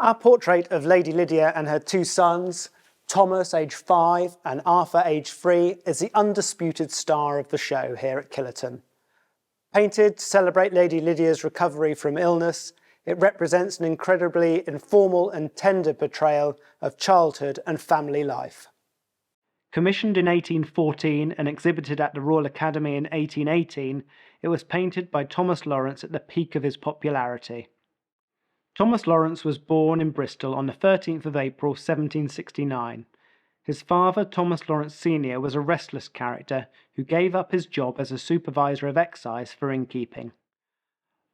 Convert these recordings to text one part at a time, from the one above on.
Our portrait of Lady Lydia and her two sons, Thomas, aged 5, and Arthur, aged 3, is the undisputed star of the show here at Killerton. Painted to celebrate Lady Lydia's recovery from illness, it represents an incredibly informal and tender portrayal of childhood and family life. Commissioned in 1814 and exhibited at the Royal Academy in 1818, it was painted by Thomas Lawrence at the peak of his popularity. Thomas Lawrence was born in Bristol on the 13th of April 1769. His father, Thomas Lawrence Sr., was a restless character who gave up his job as a supervisor of excise for innkeeping.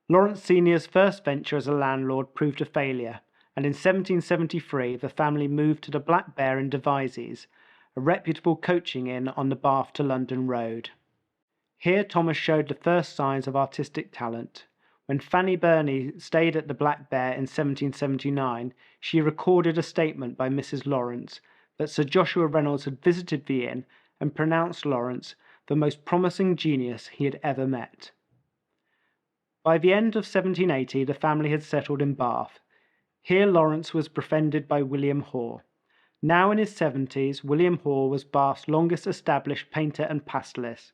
Lawrence Sr.'s first venture as a landlord proved a failure, and in 1773 the family moved to the Black Bear in Devizes, a reputable coaching inn on the Bath to London road. Here Thomas showed the first signs of artistic talent. When Fanny Burney stayed at the Black Bear in 1779, she recorded a statement by Mrs. Lawrence that Sir Joshua Reynolds had visited the inn and pronounced Lawrence the most promising genius he had ever met. By the end of 1780, the family had settled in Bath. Here Lawrence was befriended by William Hoare. Now in his 70s, William Hoare was Bath's longest established painter and pastelist.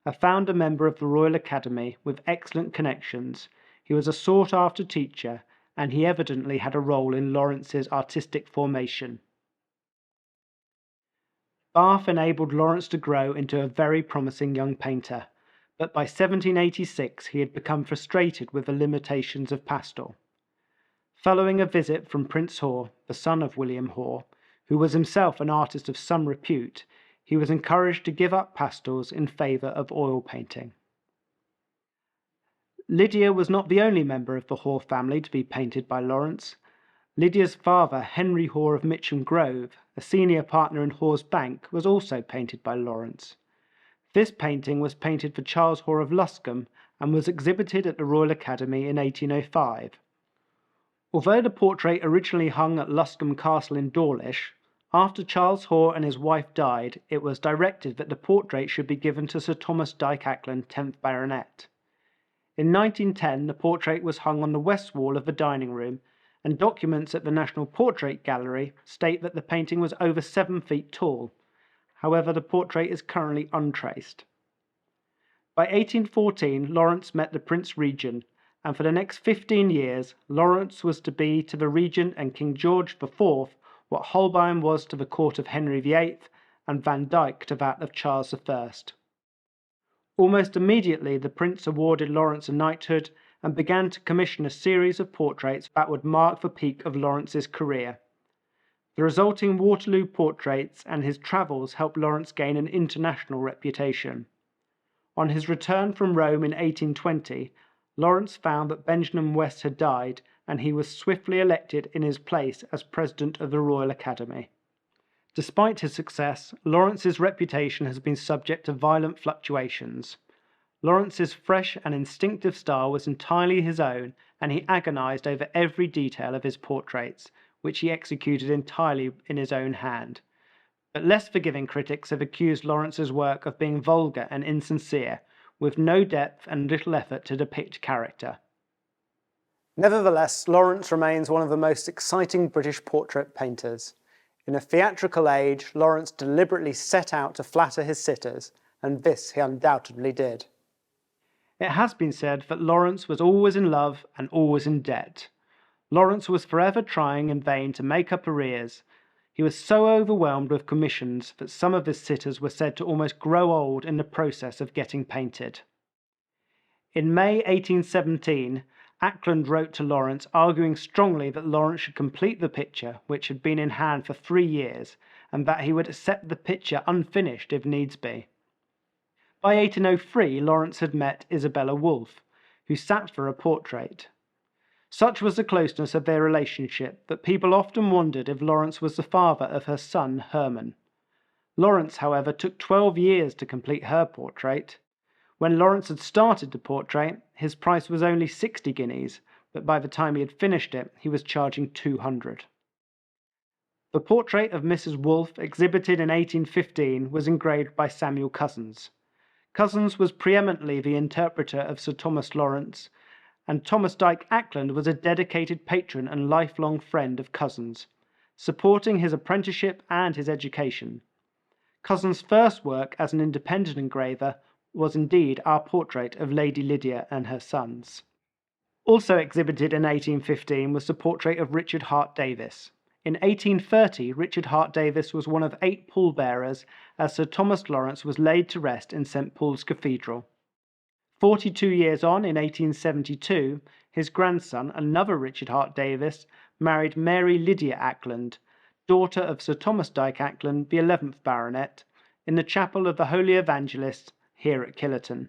A founder member of the Royal Academy with excellent connections, he was a sought-after teacher, and he evidently had a role in Lawrence's artistic formation. Bath enabled Lawrence to grow into a very promising young painter, but by 1786 he had become frustrated with the limitations of pastel. Following a visit from Prince Hoare, the son of William Hoare, who was himself an artist of some repute, he was encouraged to give up pastels in favour of oil painting. Lydia was not the only member of the Hoare family to be painted by Lawrence. Lydia's father, Henry Hoare of Mitcham Grove, a senior partner in Hoare's Bank, was also painted by Lawrence. This painting was painted for Charles Hoare of Luscombe and was exhibited at the Royal Academy in 1805. Although the portrait originally hung at Luscombe Castle in Dawlish, after Charles Hoare and his wife died, it was directed that the portrait should be given to Sir Thomas Dyke Acland, 10th Baronet. In 1910, the portrait was hung on the west wall of the dining room, and documents at the National Portrait Gallery state that the painting was over 7 feet tall. However, the portrait is currently untraced. By 1814, Lawrence met the Prince Regent, and for the next 15 years, Lawrence was to be to the Regent and King George IV what Holbein was to the court of Henry VIII and Van Dyck to that of Charles I. Almost immediately, the Prince awarded Lawrence a knighthood and began to commission a series of portraits that would mark the peak of Lawrence's career. The resulting Waterloo portraits and his travels helped Lawrence gain an international reputation. On his return from Rome in 1820, Lawrence found that Benjamin West had died, and he was swiftly elected in his place as President of the Royal Academy. Despite his success, Lawrence's reputation has been subject to violent fluctuations. Lawrence's fresh and instinctive style was entirely his own, and he agonized over every detail of his portraits, which he executed entirely in his own hand. But less forgiving critics have accused Lawrence's work of being vulgar and insincere, with no depth and little effort to depict character. Nevertheless, Lawrence remains one of the most exciting British portrait painters. In a theatrical age, Lawrence deliberately set out to flatter his sitters, and this he undoubtedly did. It has been said that Lawrence was always in love and always in debt. Lawrence was forever trying in vain to make up arrears. He was so overwhelmed with commissions that some of his sitters were said to almost grow old in the process of getting painted. In May 1817, Acland wrote to Lawrence arguing strongly that Lawrence should complete the picture, which had been in hand for 3 years, and that he would accept the picture unfinished if needs be. By 1803, Lawrence had met Isabella Wolfe, who sat for a portrait. Such was the closeness of their relationship that people often wondered if Lawrence was the father of her son Herman. Lawrence, however, took 12 years to complete her portrait. When Lawrence had started the portrait, his price was only 60 guineas, but by the time he had finished it, he was charging 200. The portrait of Mrs. Wolfe, exhibited in 1815, was engraved by Samuel Cousins. Cousins was preeminently the interpreter of Sir Thomas Lawrence, and Thomas Dyke Acland was a dedicated patron and lifelong friend of Cussons, supporting his apprenticeship and his education. Cussons' first work as an independent engraver was indeed our portrait of Lady Lydia and her sons. Also exhibited in 1815 was the portrait of Richard Hart Davis. In 1830, Richard Hart Davis was one of 8 pallbearers as Sir Thomas Lawrence was laid to rest in St Paul's Cathedral. 42 years on, in 1872, his grandson, another Richard Hart Davis, married Mary Lydia Acland, daughter of Sir Thomas Dyke Acland, the 11th Baronet, in the chapel of the Holy Evangelist here at Killerton.